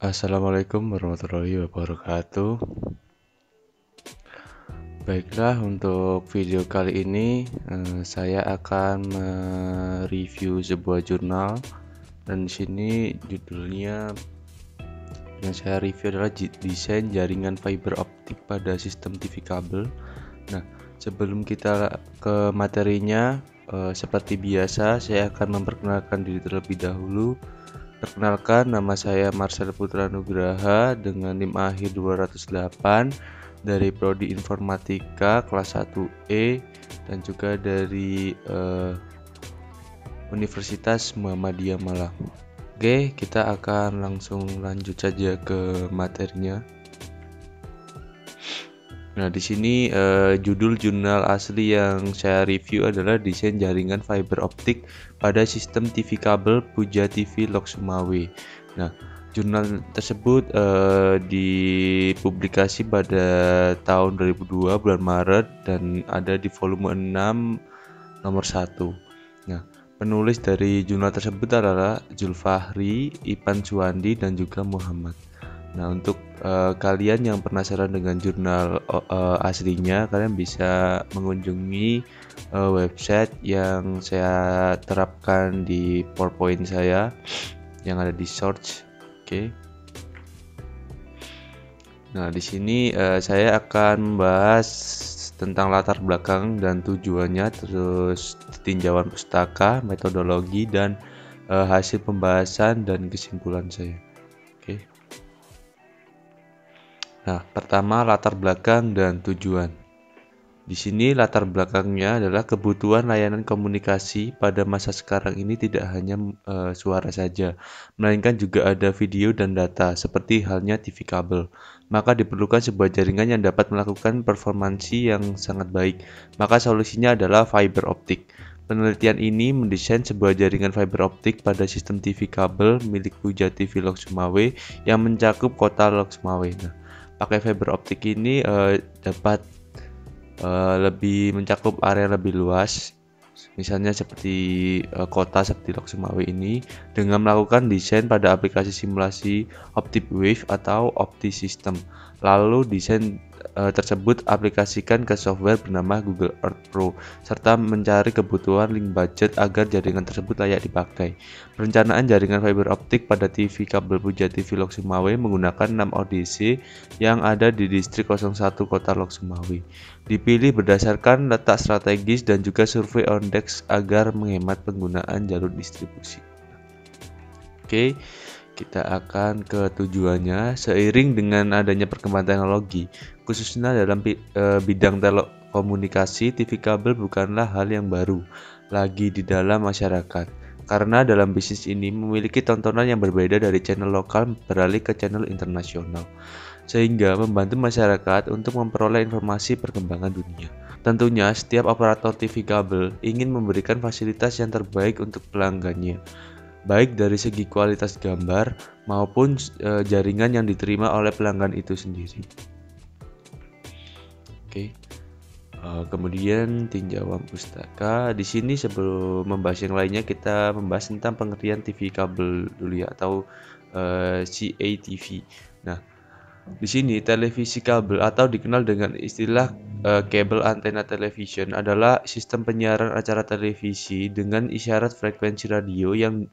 Assalamualaikum warahmatullahi wabarakatuh. Baiklah, untuk video kali ini saya akan mereview sebuah jurnal, dan di sini judulnya yang saya review adalah desain jaringan fiber optik pada sistem TV kabel. Nah, sebelum kita ke materinya, seperti biasa saya akan memperkenalkan diri terlebih dahulu. Perkenalkan, nama saya Marcel Putra Nugraha dengan NIM akhir 208 dari Prodi Informatika kelas 1E dan juga dari Universitas Muhammadiyah Malang. Oke, kita akan langsung lanjut saja ke materinya. Nah, di sini judul jurnal asli yang saya review adalah desain jaringan fiber optik pada sistem TV kabel Puja TV Lok Sumawe. Nah, jurnal tersebut dipublikasi pada tahun 2002 bulan Maret dan ada di volume 6 nomor 1. Nah, penulis dari jurnal tersebut adalah Zulfahri, Ipan Suwandi, dan juga Muhammad. Nah, untuk kalian yang penasaran dengan jurnal aslinya, kalian bisa mengunjungi website yang saya terapkan di PowerPoint saya yang ada di Search. Oke. Nah, di sini saya akan membahas tentang latar belakang dan tujuannya, terus tinjauan pustaka, metodologi, dan hasil pembahasan dan kesimpulan saya. Oke. Nah, pertama latar belakang dan tujuan. Di sini latar belakangnya adalah kebutuhan layanan komunikasi pada masa sekarang ini tidak hanya suara saja, melainkan juga ada video dan data, seperti halnya TV kabel. Maka diperlukan sebuah jaringan yang dapat melakukan performansi yang sangat baik. Maka solusinya adalah fiber optik. Penelitian ini mendesain sebuah jaringan fiber optik pada sistem TV kabel milik Puja TV Lok Sumawe yang mencakup kota Lok Sumawe. Nah, pakai fiber optik ini dapat lebih mencakup area lebih luas, misalnya seperti kota seperti Lok Sumawe ini, dengan melakukan desain pada aplikasi simulasi Optic Wave atau OptiSystem. Lalu desain tersebut aplikasikan ke software bernama Google Earth Pro, serta mencari kebutuhan link budget agar jaringan tersebut layak dipakai. Perencanaan jaringan fiber optik pada TV kabel Puja TV Lok Sumawe menggunakan 6 ODC yang ada di distrik 01 Kota Lok Sumawe. Dipilih berdasarkan letak strategis dan juga survei Ondex agar menghemat penggunaan jalur distribusi. Oke, kita akan ke tujuannya. Seiring dengan adanya perkembangan teknologi, khususnya dalam bidang telekomunikasi, TV kabel bukanlah hal yang baru lagi di dalam masyarakat. Karena dalam bisnis ini memiliki tontonan yang berbeda dari channel lokal beralih ke channel internasional, sehingga membantu masyarakat untuk memperoleh informasi perkembangan dunia. Tentunya, setiap operator TV kabel ingin memberikan fasilitas yang terbaik untuk pelanggannya, baik dari segi kualitas gambar maupun jaringan yang diterima oleh pelanggan itu sendiri. Oke. Kemudian tinjauan pustaka. Di sini sebelum membahas yang lainnya, kita membahas tentang pengertian TV kabel dulu ya, atau CATV. Nah, di sini televisi kabel atau dikenal dengan istilah cable antenna television adalah sistem penyiaran acara televisi dengan isyarat frekuensi radio yang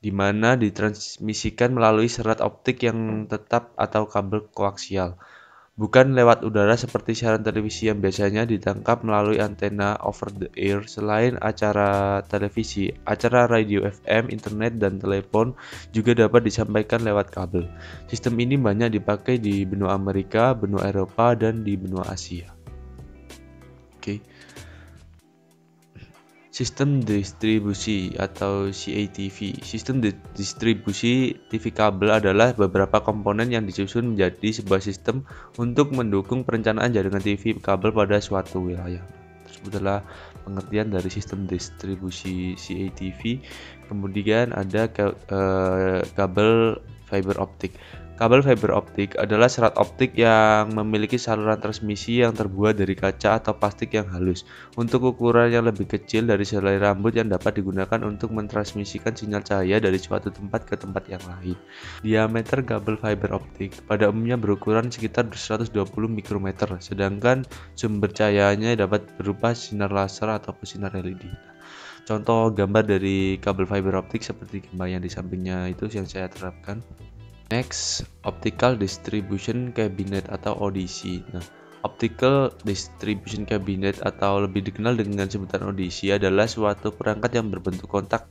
dimana ditransmisikan melalui serat optik yang tetap atau kabel koaksial, bukan lewat udara seperti siaran televisi yang biasanya ditangkap melalui antena over the air. Selain acara televisi, acara radio FM, internet, dan telepon juga dapat disampaikan lewat kabel. Sistem ini banyak dipakai di benua Amerika, benua Eropa, dan di benua Asia. Oke. Sistem distribusi atau CATV. Sistem distribusi TV kabel adalah beberapa komponen yang disusun menjadi sebuah sistem untuk mendukung perencanaan jaringan TV kabel pada suatu wilayah. Tersebut adalah pengertian dari sistem distribusi CATV. Kemudian ada kabel fiber optik. Kabel fiber optik adalah serat optik yang memiliki saluran transmisi yang terbuat dari kaca atau plastik yang halus, untuk ukuran yang lebih kecil dari selai rambut yang dapat digunakan untuk mentransmisikan sinyal cahaya dari suatu tempat ke tempat yang lain. Diameter kabel fiber optik pada umumnya berukuran sekitar 120 mikrometer, sedangkan sumber cahayanya dapat berupa sinar laser atau sinar LED. Contoh gambar dari kabel fiber optik seperti gambar yang di sampingnya itu yang saya terapkan. Next, Optical Distribution Cabinet atau ODC. Nah, Optical Distribution Cabinet atau lebih dikenal dengan sebutan ODC adalah suatu perangkat yang berbentuk kotak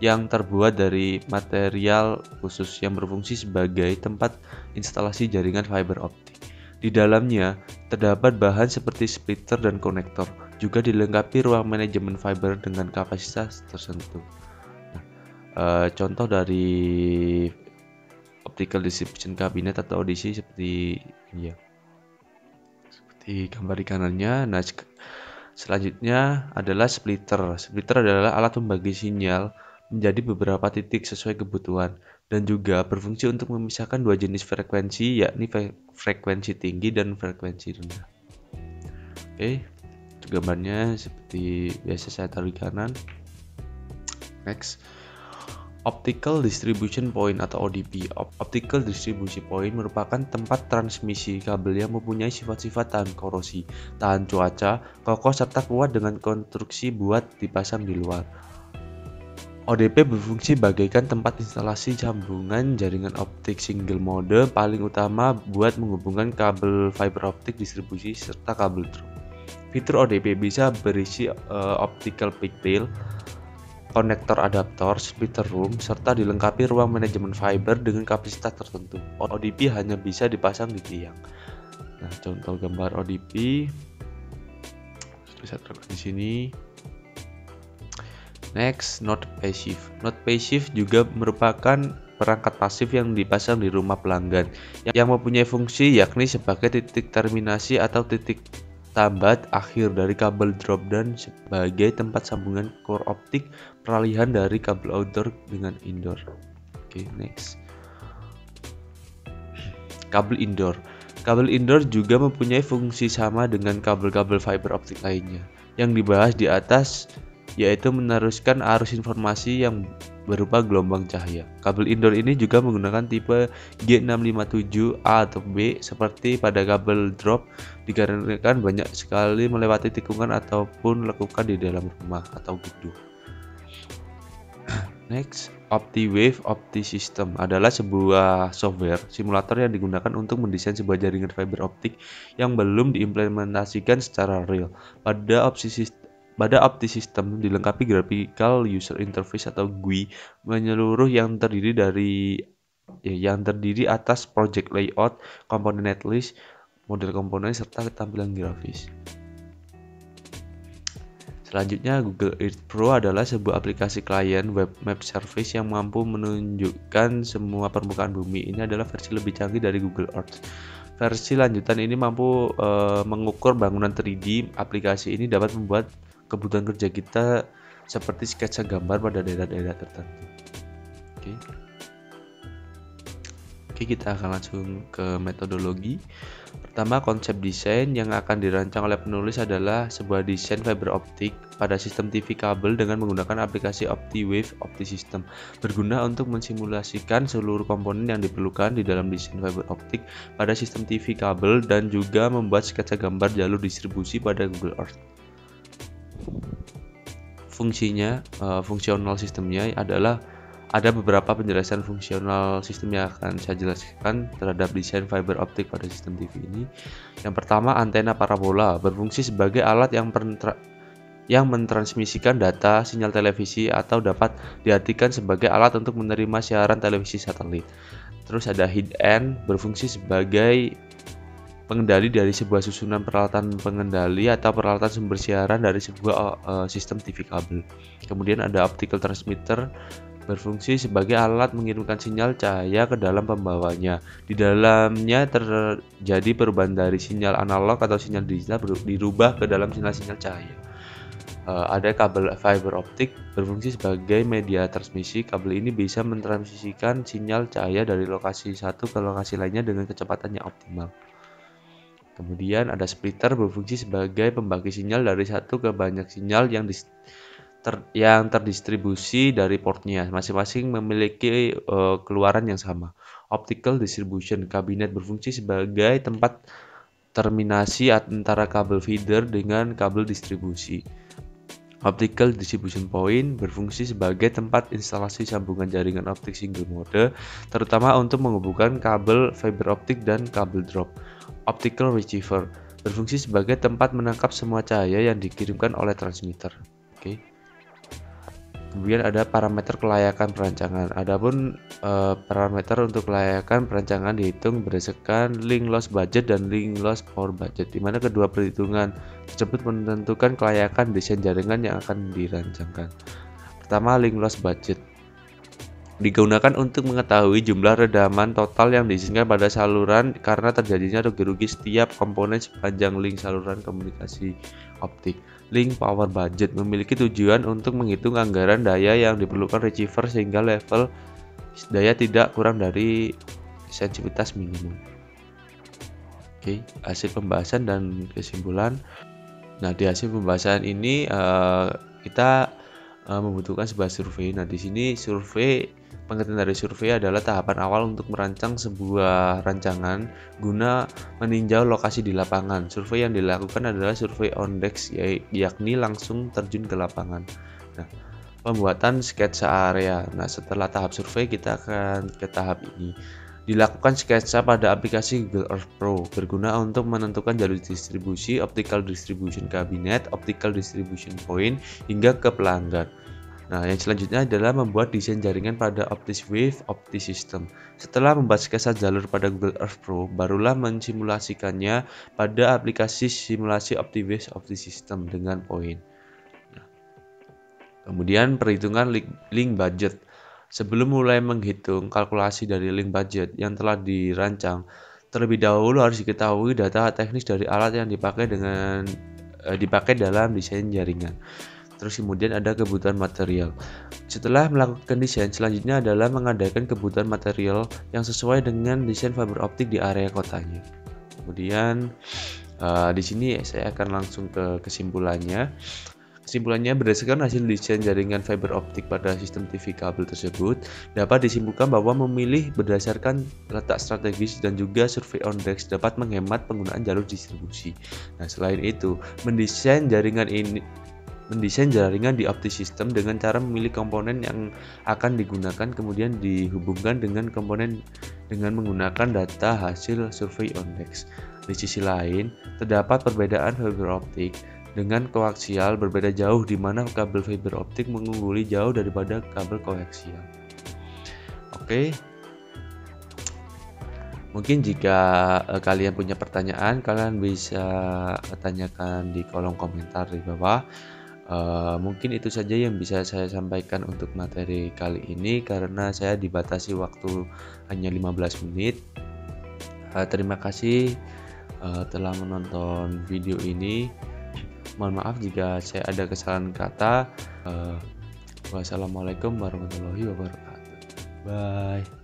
yang terbuat dari material khusus yang berfungsi sebagai tempat instalasi jaringan fiber optik. Di dalamnya terdapat bahan seperti splitter dan konektor, juga dilengkapi ruang manajemen fiber dengan kapasitas tertentu. Nah, contoh dari Optical Distribution Cabinet atau ODC seperti gambar di kanannya. Nah, selanjutnya adalah splitter. Splitter adalah alat pembagi sinyal menjadi beberapa titik sesuai kebutuhan dan juga berfungsi untuk memisahkan dua jenis frekuensi, yakni frekuensi tinggi dan frekuensi rendah. Oke, gambarnya seperti biasa saya taruh di kanan. Next, Optical Distribution Point atau ODP. Optical Distribution Point merupakan tempat transmisi kabel yang mempunyai sifat-sifat tahan korosi, tahan cuaca, kokoh serta kuat dengan konstruksi buat dipasang di luar. ODP berfungsi bagaikan tempat instalasi sambungan jaringan optik single mode paling utama buat menghubungkan kabel fiber optik distribusi serta kabel drop. Fitur ODP bisa berisi optical pigtail, konektor adaptor, splitter room, serta dilengkapi ruang manajemen fiber dengan kapasitas tertentu. ODP hanya bisa dipasang di tiang. Nah, contoh gambar ODP bisa terlihat di sini. Next, Node Passive. Node Passive juga merupakan perangkat pasif yang dipasang di rumah pelanggan yang mempunyai fungsi yakni sebagai titik terminasi atau titik tambat akhir dari kabel drop dan sebagai tempat sambungan core optik peralihan dari kabel outdoor dengan indoor. Oke, next. Kabel indoor. Kabel indoor juga mempunyai fungsi sama dengan kabel-kabel fiber optik lainnya yang dibahas di atas, yaitu meneruskan arus informasi yang berupa gelombang cahaya. Kabel indoor ini juga menggunakan tipe G657A atau B seperti pada kabel drop dikarenakan banyak sekali melewati tikungan ataupun lekukan di dalam rumah atau gedung. Next, OptiWave OptiSystem adalah sebuah software simulator yang digunakan untuk mendesain sebuah jaringan fiber optik yang belum diimplementasikan secara real. Pada OptiSystem dilengkapi Graphical User Interface atau GUI menyeluruh yang terdiri atas project layout, komponen netlist, model komponen serta tampilan grafis. Selanjutnya, Google Earth Pro adalah sebuah aplikasi klien web map service yang mampu menunjukkan semua permukaan bumi. Ini adalah versi lebih canggih dari Google Earth. Versi lanjutan ini mampu mengukur bangunan 3D. Aplikasi ini dapat membuat kebutuhan kerja kita seperti sketsa gambar pada daerah-daerah tertentu. Oke, kita akan langsung ke metodologi. Pertama, konsep desain yang akan dirancang oleh penulis adalah sebuah desain fiber optik pada sistem TV kabel dengan menggunakan aplikasi OptiWave OptiSystem, berguna untuk mensimulasikan seluruh komponen yang diperlukan di dalam desain fiber optik pada sistem TV kabel dan juga membuat sketsa gambar jalur distribusi pada Google Earth. Fungsional sistemnya adalah ada beberapa penjelasan fungsional sistem yang akan saya jelaskan terhadap desain fiber optik pada sistem TV ini. Yang pertama, antena parabola berfungsi sebagai alat yang mentransmisikan data sinyal televisi atau dapat diartikan sebagai alat untuk menerima siaran televisi satelit. Terus ada head end berfungsi sebagai pengendali dari sebuah susunan peralatan pengendali atau peralatan sumber siaran dari sebuah sistem TV kabel. Kemudian ada optical transmitter berfungsi sebagai alat mengirimkan sinyal cahaya ke dalam pembawanya. Di dalamnya terjadi perubahan dari sinyal analog atau sinyal digital dirubah ke dalam sinyal-sinyal cahaya. Ada kabel fiber optik berfungsi sebagai media transmisi. Kabel ini bisa mentransmisikan sinyal cahaya dari lokasi satu ke lokasi lainnya dengan kecepatan yang optimal. Kemudian ada splitter berfungsi sebagai pembagi sinyal dari satu ke banyak sinyal yang terdistribusi dari portnya. Masing-masing memiliki keluaran yang sama. Optical distribution cabinet berfungsi sebagai tempat terminasi antara kabel feeder dengan kabel distribusi. Optical distribution point berfungsi sebagai tempat instalasi sambungan jaringan optik single mode, terutama untuk menghubungkan kabel fiber optik dan kabel drop. Optical receiver berfungsi sebagai tempat menangkap semua cahaya yang dikirimkan oleh transmitter. Oke. Kemudian ada parameter kelayakan perancangan. Adapun parameter untuk kelayakan perancangan dihitung berdasarkan link loss budget dan link loss power budget, di mana kedua perhitungan tersebut menentukan kelayakan desain jaringan yang akan dirancangkan. Pertama, link loss budget digunakan untuk mengetahui jumlah redaman total yang diizinkan pada saluran karena terjadinya rugi-rugi setiap komponen sepanjang link saluran komunikasi optik. Link power budget memiliki tujuan untuk menghitung anggaran daya yang diperlukan receiver sehingga level daya tidak kurang dari sensitivitas minimum. Oke, hasil pembahasan dan kesimpulan. Nah, di hasil pembahasan ini kita membutuhkan sebuah survei. Nah, di sini pengertian dari survei adalah tahapan awal untuk merancang sebuah rancangan guna meninjau lokasi di lapangan. Survei yang dilakukan adalah survei on desk, yakni langsung terjun ke lapangan. Nah, pembuatan sketsa area. Nah, setelah tahap survei kita akan ke tahap ini. Dilakukan sketsa pada aplikasi Google Earth Pro berguna untuk menentukan jalur distribusi, optical distribution cabinet, optical distribution point, hingga ke pelanggan. Nah, yang selanjutnya adalah membuat desain jaringan pada OptiWave OptiSystem. Setelah membuat sketsa jalur pada Google Earth Pro, barulah mensimulasikannya pada aplikasi simulasi OptiWave OptiSystem dengan poin. Nah, kemudian perhitungan link budget. Sebelum mulai menghitung kalkulasi dari link budget yang telah dirancang, terlebih dahulu harus diketahui data teknis dari alat yang dipakai dalam desain jaringan. Terus kemudian ada kebutuhan material. Setelah melakukan desain, selanjutnya adalah mengadakan kebutuhan material yang sesuai dengan desain fiber optik di area kotanya. Kemudian di sini saya akan langsung ke kesimpulannya. Kesimpulannya, berdasarkan hasil desain jaringan fiber optik pada sistem TV kabel tersebut, dapat disimpulkan bahwa memilih berdasarkan letak strategis dan juga survei on desk dapat menghemat penggunaan jalur distribusi. Nah, selain itu, mendesain jaringan di OptiSystem dengan cara memilih komponen yang akan digunakan kemudian dihubungkan dengan komponen dengan menggunakan data hasil survei on desk. Di sisi lain, terdapat perbedaan fiber optik dengan koaksial berbeda jauh, di mana kabel fiber optik mengungguli jauh daripada kabel koaksial. Oke. Mungkin jika kalian punya pertanyaan, kalian bisa tanyakan di kolom komentar di bawah. Mungkin itu saja yang bisa saya sampaikan untuk materi kali ini karena saya dibatasi waktu hanya 15 menit. Terima kasih telah menonton video ini. Mohon maaf jika saya ada kesalahan kata. Wassalamualaikum warahmatullahi wabarakatuh. Bye.